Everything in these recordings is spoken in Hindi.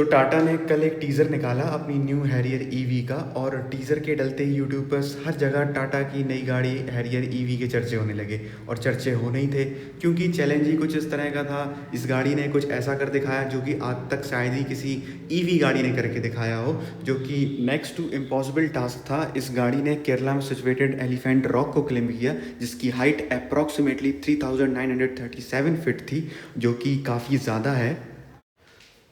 तो टाटा ने कल एक टीज़र निकाला अपनी न्यू हैरियर ईवी का, और टीज़र के डलते ही यूट्यूब पर हर जगह टाटा की नई गाड़ी हैरियर ईवी के चर्चे होने लगे। और चर्चे होने ही थे क्योंकि चैलेंज ही कुछ इस तरह का था। इस गाड़ी ने कुछ ऐसा कर दिखाया जो कि आज तक शायद ही किसी ईवी गाड़ी ने करके दिखाया हो, जो कि नेक्स्ट टू इम्पॉसिबल टास्क था। इस गाड़ी ने केरला में सिचुएटेड एलिफेंट रॉक को क्लेम किया, जिसकी हाइट अप्रॉक्सीमेटली 3937 फीट थी, जो कि काफ़ी ज़्यादा है।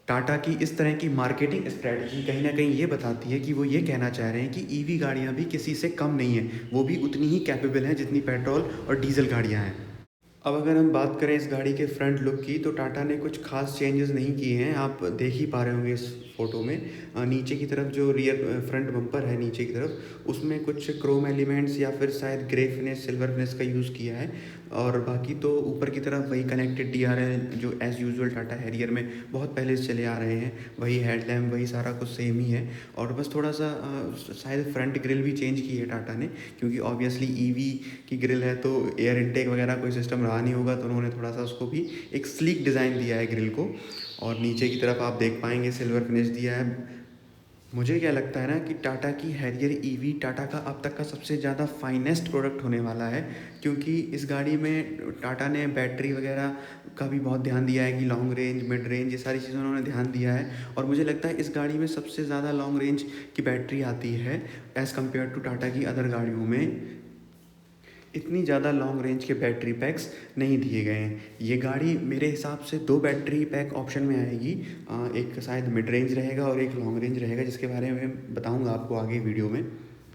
टाटा की इस तरह की मार्केटिंग स्ट्रेटजी कहीं ना कहीं ये बताती है कि वो ये कहना चाह रहे हैं कि ईवी गाड़ियाँ भी किसी से कम नहीं हैं, वो भी उतनी ही कैपेबल हैं जितनी पेट्रोल और डीजल गाड़ियाँ हैं। अब अगर हम बात करें इस गाड़ी के फ्रंट लुक की, तो टाटा ने कुछ खास चेंजेस नहीं किए हैं। आप देख ही पा रहे होंगे इस फोटो में। नीचे की तरफ जो रियर फ्रंट बम्पर है नीचे की तरफ, उसमें कुछ क्रोम एलिमेंट्स या फिर शायद ग्रे फिनिश सिल्वर फिनिश का यूज़ किया है। और बाकी तो ऊपर की तरफ वही कनेक्टेड DRL जो एज़ यूजुअल टाटा हैरियर में बहुत पहले से चले आ रहे हैं, वही हेडलैम्प वही सारा कुछ सेम ही है। और बस थोड़ा सा शायद फ्रंट ग्रिल भी चेंज की है टाटा ने, क्योंकि ऑब्वियसली ईवी की ग्रिल है तो एयर इनटेक वगैरह कोई सिस्टम रहा नहीं होगा, तो उन्होंने थोड़ा सा उसको भी एक स्लीक डिज़ाइन दिया है ग्रिल को। और नीचे की तरफ आप देख पाएंगे सिल्वर फिनिश दिया है। मुझे क्या लगता है ना कि टाटा की हैरियर ईवी टाटा का अब तक का सबसे ज़्यादा फाइनेस्ट प्रोडक्ट होने वाला है, क्योंकि इस गाड़ी में टाटा ने बैटरी वगैरह का भी बहुत ध्यान दिया है कि लॉन्ग रेंज मिड रेंज ये सारी चीज़ें उन्होंने ध्यान दिया है। और मुझे लगता है इस गाड़ी में सबसे ज़्यादा लॉन्ग रेंज की बैटरी आती है एज़ कम्पेयर टू टाटा की अदर गाड़ियों में। इतनी ज़्यादा लॉन्ग रेंज के बैटरी पैक्स नहीं दिए गए हैं। ये गाड़ी मेरे हिसाब से दो बैटरी पैक ऑप्शन में आएगी। एक शायद मिड रेंज रहेगा और एक लॉन्ग रेंज रहेगा, जिसके बारे में बताऊंगा आपको आगे वीडियो में।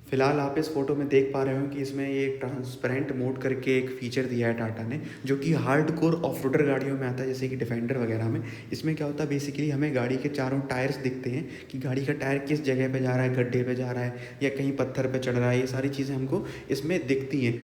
फ़िलहाल आप इस फोटो में देख पा रहे हो कि इसमें ये ट्रांसपेरेंट मोड करके एक फ़ीचर दिया है टाटा ने, जो कि हार्डकोर ऑफ रोडर गाड़ियों में आता है, जैसे कि डिफेंडर वगैरह में। इसमें क्या होता है, बेसिकली हमें गाड़ी के चारों टायर्स दिखते हैं कि गाड़ी का टायर किस जगह पे जा रहा है, गड्ढे पे जा रहा है या कहीं पत्थर पे चढ़ रहा है, ये सारी चीज़ें हमको इसमें दिखती हैं।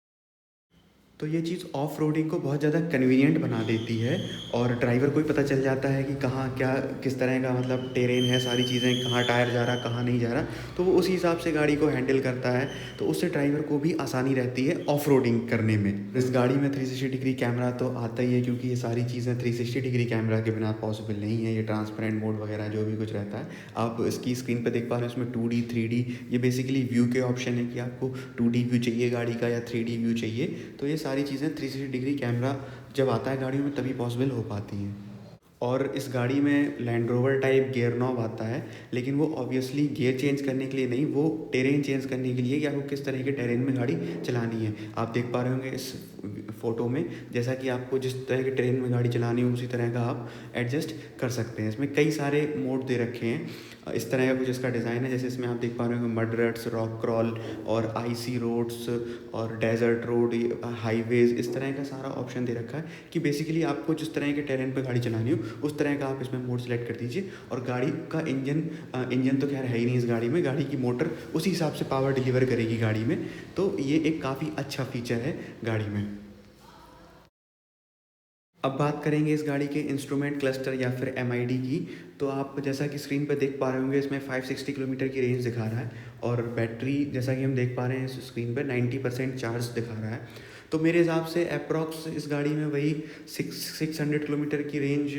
तो ये चीज़ ऑफ रोडिंग को बहुत ज़्यादा कन्वीनियंट बना देती है, और ड्राइवर को भी पता चल जाता है कि कहाँ क्या किस तरह का मतलब टेरेन है, सारी चीज़ें कहाँ टायर जा रहा कहाँ नहीं जा रहा, तो वो उसी हिसाब से गाड़ी को हैंडल करता है। तो उससे ड्राइवर को भी आसानी रहती है ऑफ रोडिंग करने में। इस गाड़ी में 360 डिग्री कैमरा तो आता ही है, क्योंकि ये सारी चीज़ें 360 डिग्री कैमरा के बिना पॉसिबल नहीं है। ये ट्रांसपेरेंट मोड वगैरह जो भी कुछ रहता है, आप इसकी स्क्रीन पर देख पा रहे हो, इसमें 2D 3D ये बेसिकली व्यू के ऑप्शन है कि आपको 2D व्यू चाहिए गाड़ी का या 3D व्यू चाहिए। तो ये सारी चीज़ें 360 डिग्री कैमरा जब आता है गाड़ियों में तभी पॉसिबल हो पाती हैं। और इस गाड़ी में land rover type gear knob आता है, लेकिन वो ऑब्वियसली गियर चेंज करने के लिए नहीं, वो टेरेन चेंज करने के लिए कि आपको किस तरह के टेरेन में गाड़ी चलानी है। आप देख पा रहे होंगे इस फोटो में, जैसा कि आपको जिस तरह के टेरेन में गाड़ी चलानी हो उसी तरह का आप एडजस्ट कर सकते हैं। इसमें कई सारे मोड दे रखे हैं। इस तरह का कुछ इसका डिज़ाइन है, जैसे इसमें आप देख पा रहे होंगे मड रट्स, रॉक क्रॉल और आईसी रोड्स और डेजर्ट रोड, हाईवेज, इस तरह का सारा ऑप्शन दे रखा है कि बेसिकली आपको जिस तरह के टेरेन पे गाड़ी चलानी हो उस तरह का आप इसमें मोड सेलेक्ट कर दीजिए। और गाड़ी का इंजन तो खैर है ही नहीं इस गाड़ी में, गाड़ी की मोटर उसी हिसाब से पावर डिलीवर करेगी गाड़ी में। तो ये एक काफ़ी अच्छा फीचर है गाड़ी में। अब बात करेंगे इस गाड़ी के इंस्ट्रूमेंट क्लस्टर या फिर MID की। तो आप जैसा कि स्क्रीन पर देख पा रहे होंगे, इसमें 560 किलोमीटर की रेंज दिखा रहा है, और बैटरी जैसा कि हम देख पा रहे हैं इस स्क्रीन पर 90% चार्ज दिखा रहा है। तो मेरे हिसाब से अप्रॉक्स इस गाड़ी में वही 600 किलोमीटर की रेंज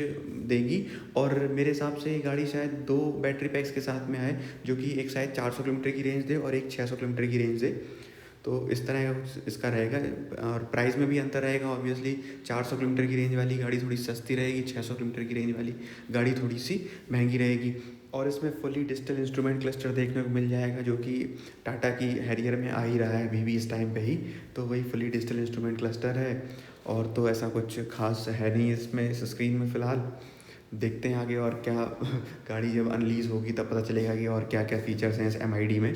देगी। और मेरे हिसाब से ये गाड़ी शायद दो बैटरी पैक्स के साथ में आए, जो कि एक शायद 400 किलोमीटर की रेंज दे और एक 600 किलोमीटर की रेंज दे। तो इस तरह का इसका रहेगा। और प्राइस में भी अंतर रहेगा ऑब्वियसली। 400 किलोमीटर की रेंज वाली गाड़ी थोड़ी सस्ती रहेगी, 600 किलोमीटर की रेंज वाली गाड़ी थोड़ी सी महंगी रहेगी। और इसमें फुली डिजिटल इंस्ट्रूमेंट क्लस्टर देखने को मिल जाएगा, जो कि टाटा की हैरियर में आ ही रहा है अभी भी इस टाइम पे ही। तो वही फुली डिजिटल इंस्ट्रूमेंट क्लस्टर है। और तो ऐसा कुछ खास है नहीं इसमें इस स्क्रीन में फ़िलहाल। देखते हैं आगे और क्या गाड़ी जब अनलीज़ होगी तब पता चलेगा कि और क्या क्या फ़ीचर्स हैं इस MID में।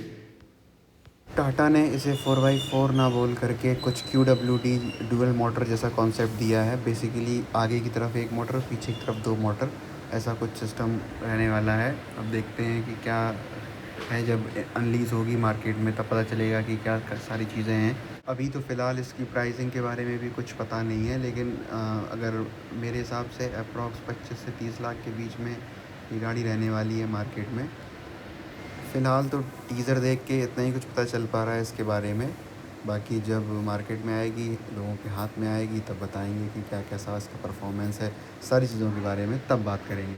टाटा ने इसे 4x4 ना बोल करके कुछ QWD डुअल मोटर जैसा कॉन्सेप्ट दिया है। बेसिकली आगे की तरफ एक मोटर, पीछे की तरफ दो मोटर, ऐसा कुछ सिस्टम रहने वाला है। अब देखते हैं कि क्या है, जब अनलीज़ होगी मार्केट में तब पता चलेगा कि क्या सारी चीज़ें हैं। अभी तो फ़िलहाल इसकी प्राइसिंग के बारे में भी कुछ पता नहीं है, लेकिन अगर मेरे हिसाब से अप्रॉक्स 25 से 30 लाख के बीच में ये गाड़ी रहने वाली है मार्केट में। फ़िलहाल तो टीज़र देख के इतना ही कुछ पता चल पा रहा है इसके बारे में। बाकी जब मार्केट में आएगी, लोगों के हाथ में आएगी, तब बताएंगे कि क्या कैसा इसका परफॉर्मेंस है, सारी चीज़ों के बारे में तब बात करेंगे।